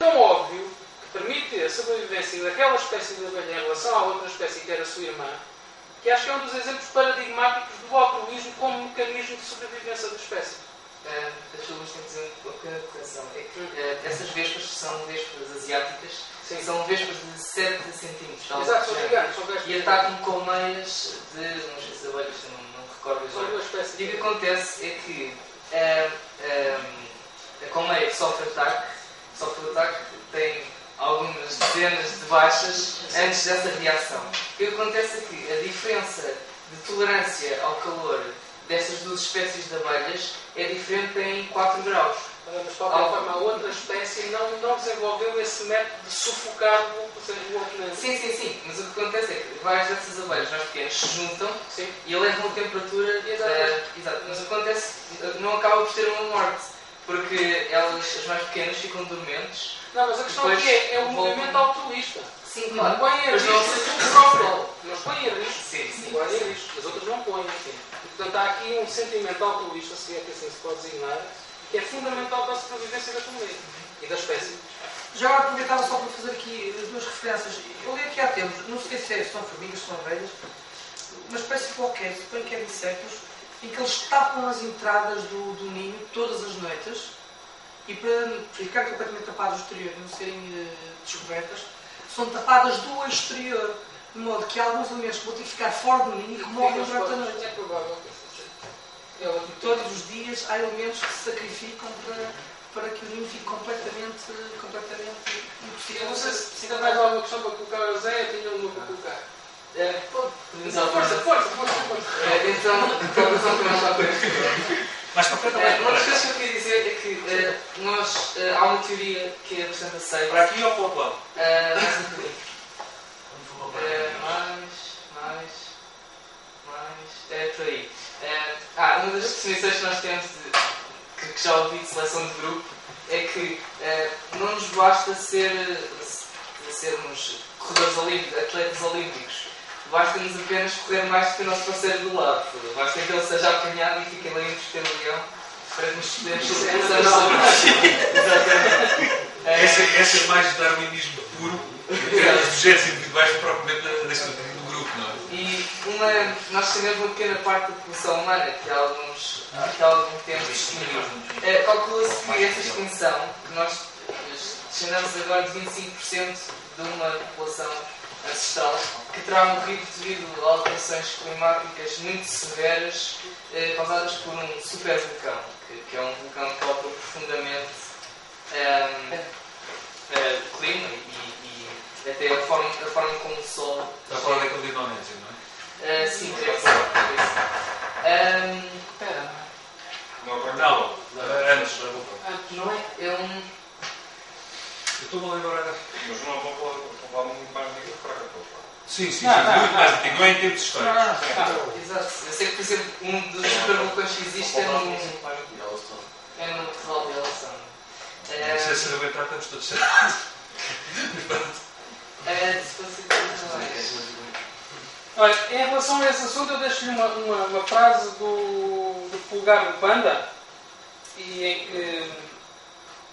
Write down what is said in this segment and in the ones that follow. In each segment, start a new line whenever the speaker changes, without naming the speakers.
tão óbvio que permite a sobrevivência daquela espécie de abelha em relação à outra espécie que era a sua irmã, que acho que é um dos exemplos paradigmáticos do altruísmo como mecanismo de sobrevivência da espécie.
Deixa-me dizer uma pequena correção. É que essas vespas são vespas asiáticas. Sim. São vespas de 7 cm.
Exato, são gigantes.
E atacam colmeias de, não sei se abelhas, não recordo agora. E o que acontece é que a colmeia que sofre o ataque tem algumas dezenas de baixas antes dessa reação. O que acontece é que a diferença de tolerância ao calor destas duas espécies de abelhas é diferente em 4 graus.
Mas, de qualquer forma, a outra espécie não desenvolveu esse método de sufocar o oponente.
Sim. Mas o que acontece é que várias dessas abelhas mais pequenas se juntam e elevam a temperatura. Exato. Mas o que acontece não acaba por ter uma morte, porque as mais pequenas ficam dormentes.
Não, mas a questão aqui é um movimento altruísta.
Sim, claro.
Não põe em risco o próprio. Mas põe em risco. Sim. Põe em risco. As outras não põem. Portanto, há aqui um sentimento altruísta, se é que assim se pode designar, que é fundamental para a sobrevivência da comunidade e da espécie.
Já agora aproveitava só para fazer aqui 2 referências. Eu li aqui há tempos, não sei se são formigas, são abelhas, uma espécie qualquer, suponho que é de insetos, em que eles tapam as entradas do ninho todas as noites e para ficar completamente tapadas do exterior e não serem descobertas, são tapadas do exterior, de modo que há alguns elementos que vão ter que ficar fora do ninho e que morrem durante a noite.
É provável.
Todos os dias há elementos que se sacrificam para que o ninho fique completamente impossível.
Não sei se ainda mais alguma questão para colocar a Zé, eu tinha uma para colocar. Força.
Então, a conclusão que nós já temos.
Mas completamente.
Uma das coisas que eu queria dizer é que há uma teoria que é bastante aceita.
Para aqui ou para o outro lado?
Mais. É por aí. Uma das definições que nós temos que já ouvi de seleção de grupo é que não nos basta sermos corredores olímpicos, atletas olímpicos. Basta-nos apenas correr mais do que o nosso parceiro do lado. Basta que ele seja apanhado e fique ali em pelo leão para que nos podermos sobrepensar sobre
Esse é mais darwinismo puro, os projetos individuais propriamente da estrutura do grupo, não é?
E nós temos uma pequena parte da população humana que há algum tempo distinguiu. Calcula-se que essa extinção, que nós descendemos agora de 25% de uma população ancestral, que terá morrido devido a alterações climáticas muito severas causadas por um supervulcão, que é um vulcão que altera profundamente o clima e até a forma como o Sol...
Está a falar daquele de Indonésia, não é?
Sim, é isso. Espera.
Não, antes.
Não é? Eu
estou-me a lembrar.
Mas não vou falar muito mais daquilo para cá.
Sim, muito mais antigo, não é em tempos históricos.
Exato. Eu sei que, por exemplo, um dos supervulcões que existe é no Terral de Yellowstone.
Não sei se aguentar, estamos todos certos.
Olha, em relação a esse assunto, eu deixo-lhe uma frase do Pulgar do Panda, e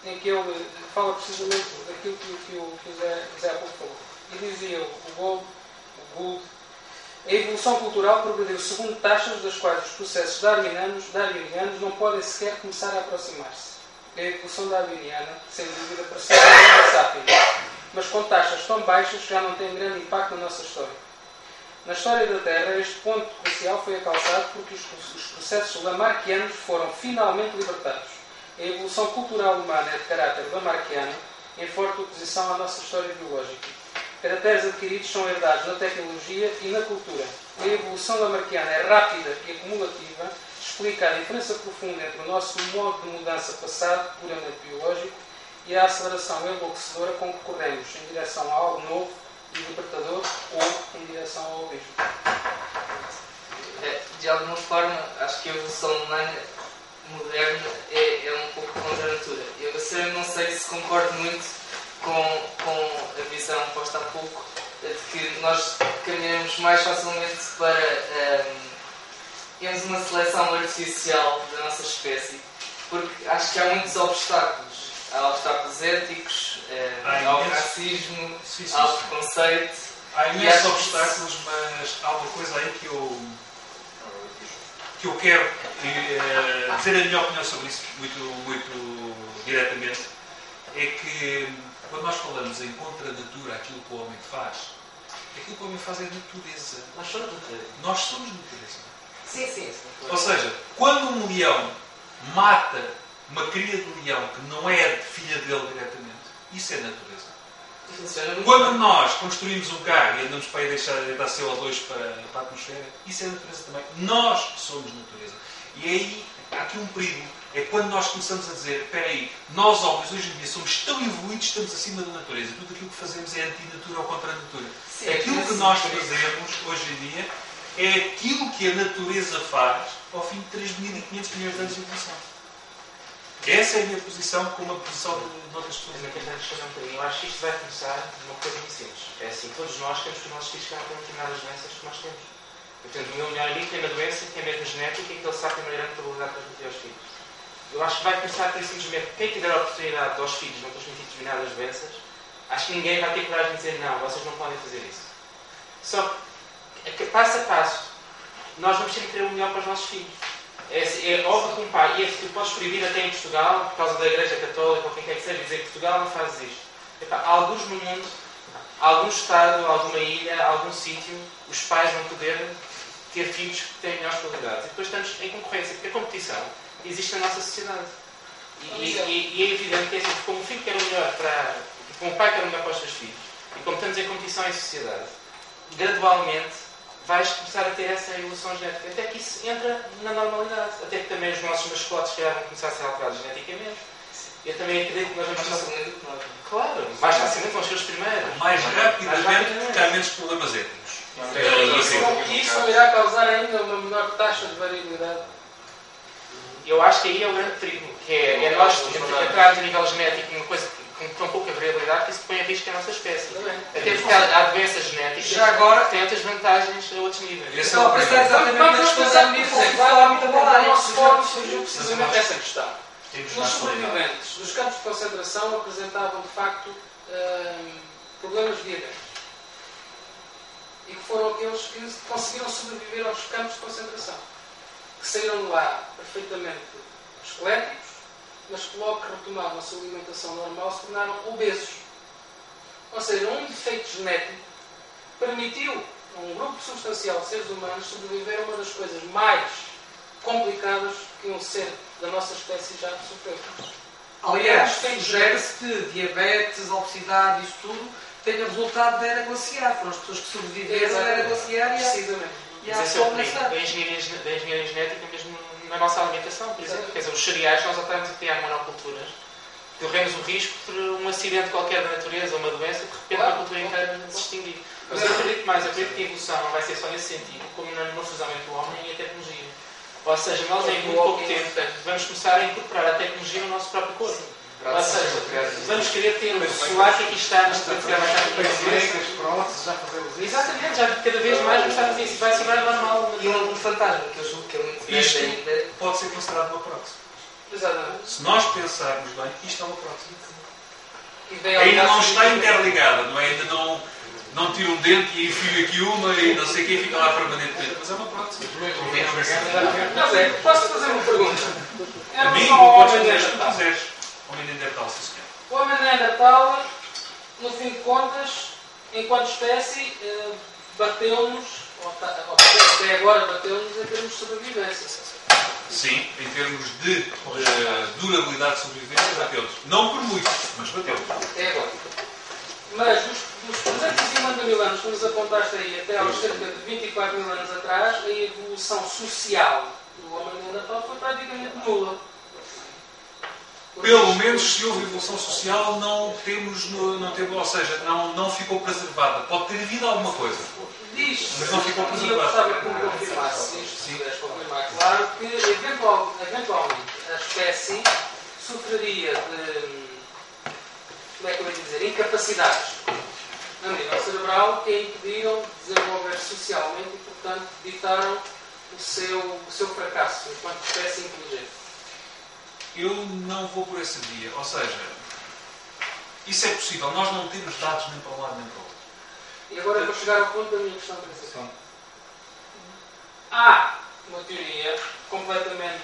em que ele fala precisamente daquilo que o Zé há pouco falou. E dizia o Gould, a evolução cultural progrediu segundo taxas das quais os processos darwinianos não podem sequer começar a aproximar-se. A evolução darwiniana, sem dúvida, precede a Homo sapiens, mas com taxas tão baixas que já não têm grande impacto na nossa história. Na história da Terra, este ponto crucial foi alcançado porque os processos lamarckianos foram finalmente libertados. A evolução cultural humana é de caráter lamarckiano, em forte oposição à nossa história biológica. Caracteres adquiridos são herdados na tecnologia e na cultura. A evolução lamarckiana é rápida e acumulativa, explica a diferença profunda entre o nosso modo de mudança passado, puramente biológico, e a aceleração enlouquecedora com que corremos em direção a algo novo e libertador ou em direção ao abismo.
De alguma forma, acho que a evolução humana moderna é um pouco contra a natura. Eu não sei se concordo muito com a visão posta há pouco de que nós caminhamos mais facilmente para termos uma seleção artificial da nossa espécie, porque acho que há muitos obstáculos. Há obstáculos éticos, racismo, há preconceito.
Há imensos obstáculos, mas há uma coisa aí que eu quero dizer a minha opinião sobre isso muito diretamente. É que quando nós falamos em contra a natura, aquilo que o homem faz, aquilo que o homem faz é natureza.
Nós somos natureza.
Nós somos natureza.
Sim.
Ou seja, quando um leão mata uma cria de leão que não é filha dele diretamente, isso é natureza. Quando nós construímos um carro e andamos para aí deixar CO2 para a atmosfera, isso é natureza também. Nós somos natureza. E aí há aqui um perigo. É quando nós começamos a dizer, espera aí, nós homens hoje em dia somos tão evoluídos, estamos acima da natureza. Tudo aquilo que fazemos é anti-natura ou contra a natura. Aquilo que nós fazemos hoje em dia é aquilo que a natureza faz ao fim de 3.500 milhões de anos de evolução. Essa é a minha posição como a posição de outras pessoas.
Eu acho que isto vai começar de uma coisa muito simples. É assim, todos nós queremos que os nossos filhos tenham determinadas doenças que nós temos. Portanto, o meu melhor amigo tem uma doença que é mesmo genética e que ele sabe que tem uma grande probabilidade de transmitir aos filhos. Eu acho que vai começar por simplesmente quem tiver a oportunidade aos filhos não transmitir determinadas doenças, acho que ninguém vai ter coragem de dizer não, vocês não podem fazer isso. Só que, passo a passo, nós vamos sempre querer o melhor para os nossos filhos. É óbvio que um pai, e tu podes proibir até em Portugal, por causa da Igreja Católica ou quem quer que seja, dizer que Portugal não faz isto. Há alguns no mundo, algum Estado, alguma ilha, algum sítio, os pais vão poder ter filhos que têm melhores qualidades. E depois estamos em concorrência, porque a competição existe na nossa sociedade. E é evidente que é assim, como o filho quer o melhor para. Como o pai quer o melhor para os seus filhos, e como estamos em competição em sociedade, gradualmente vais começar a ter essa evolução genética, até que isso entra na normalidade, até que também os nossos mascotes vão começar a ser alterados geneticamente. Eu também acredito que nós vamos
facilmente do que nós.
Claro, mais facilmente vão ser os primeiros.
Mais rapidamente, porque há menos problemas étnicos.
E isso não irá causar ainda uma menor taxa de variabilidade?
Eu acho que aí é o grande perigo, que é nós entrarmos a nível genético numa coisa com tão pouca variabilidade que isso põe em risco a nossa espécie. Até porque há doenças genéticas
Já agora
que têm outras vantagens a outros níveis.
Esse é
Estava
o
a pensar
primeiro.
exatamente
Vamos
na questão
pensar
da
nisso.
medicina. Falar muito
O nosso fórum
da
surgiu precisamente essa questão.
Temos
Os
mais qualidade.
sobreviventes dos campos de concentração apresentavam, de facto, problemas diabéticos. E que foram aqueles que conseguiram sobreviver aos campos de concentração. Que saíram de lá perfeitamente esqueléticos, mas que logo que retomavam a sua alimentação normal se tornaram obesos. Ou seja, um defeito genético permitiu a um grupo substancial de seres humanos sobreviver a uma das coisas mais complicadas que um ser da nossa espécie já sofreu.
Aliás, sugere-se que diabetes, obesidade, isso tudo, tenha resultado da era glaciar. Foram as pessoas que sobreviveram da era glaciar e
Mas
a
esse é o
ação
perigo
nessa.
da engenharia genética mesmo na nossa alimentação, por exemplo. Quer dizer, os cereais, nós estamos a criar monoculturas. Corremos o risco por um acidente qualquer da natureza, uma doença, de repente a cultura inteira se extinguir. Mas eu acredito mais, eu acredito que a evolução não vai ser só nesse sentido, como no fusão entre o homem e a tecnologia. Ou seja, nós em muito pouco tempo vamos começar a incorporar a tecnologia no nosso próprio corpo. Ou seja, vamos querer ter o solar que aqui está nas
já fazemos
Exatamente, já cada vez mais vamos estar a fazer isso. Vai se tornar normal.
E um fantasma, que eu julgo que é muito grande
Isto
ainda.
pode ser considerado uma prótese.
Exatamente.
Se nós pensarmos bem, isto é uma prótese.
E vem
Ainda não
aliás-
está interligada, não é? Ainda não tiro um dente e enfio aqui uma e não sei o que fica lá permanentemente. Mas é uma prótese.
Mas é, posso fazer uma pergunta? Em
A mim,
relação ao
podes
homem
fazer o que tu
neandertal.
quiseres. Homem neandertal, sim senhor.
O homem neandertal, no fim de contas, enquanto espécie, bateu-nos, ou até agora bateu-nos em termos de sobrevivência.
Sim, em termos de durabilidade de sobrevivência, bateu-nos. Não por muito, mas bateu-nos.
Até agora. Mas dos 350 mil anos que nos apontaste aí, até aos cerca de 24 mil anos atrás, a evolução social do homem neandertal foi praticamente nula.
Pelo menos se houve evolução social, não temos, ou seja, não ficou preservada. Pode ter havido alguma coisa.
Diz,
Mas não ficou
e eu
preservado.
gostava que me confirmasse, se puderes confirmar, claro que eventualmente a espécie sofreria de, como é que eu ia dizer, incapacidades a nível cerebral que a impediram de desenvolver socialmente e, portanto, ditaram o seu fracasso enquanto espécie inteligente.
Eu não vou por esse dia. Ou seja, Isso é possível. Nós não temos dados nem para um lado nem para o outro.
E agora vou chegar ao ponto da minha questão principal. Há uma teoria completamente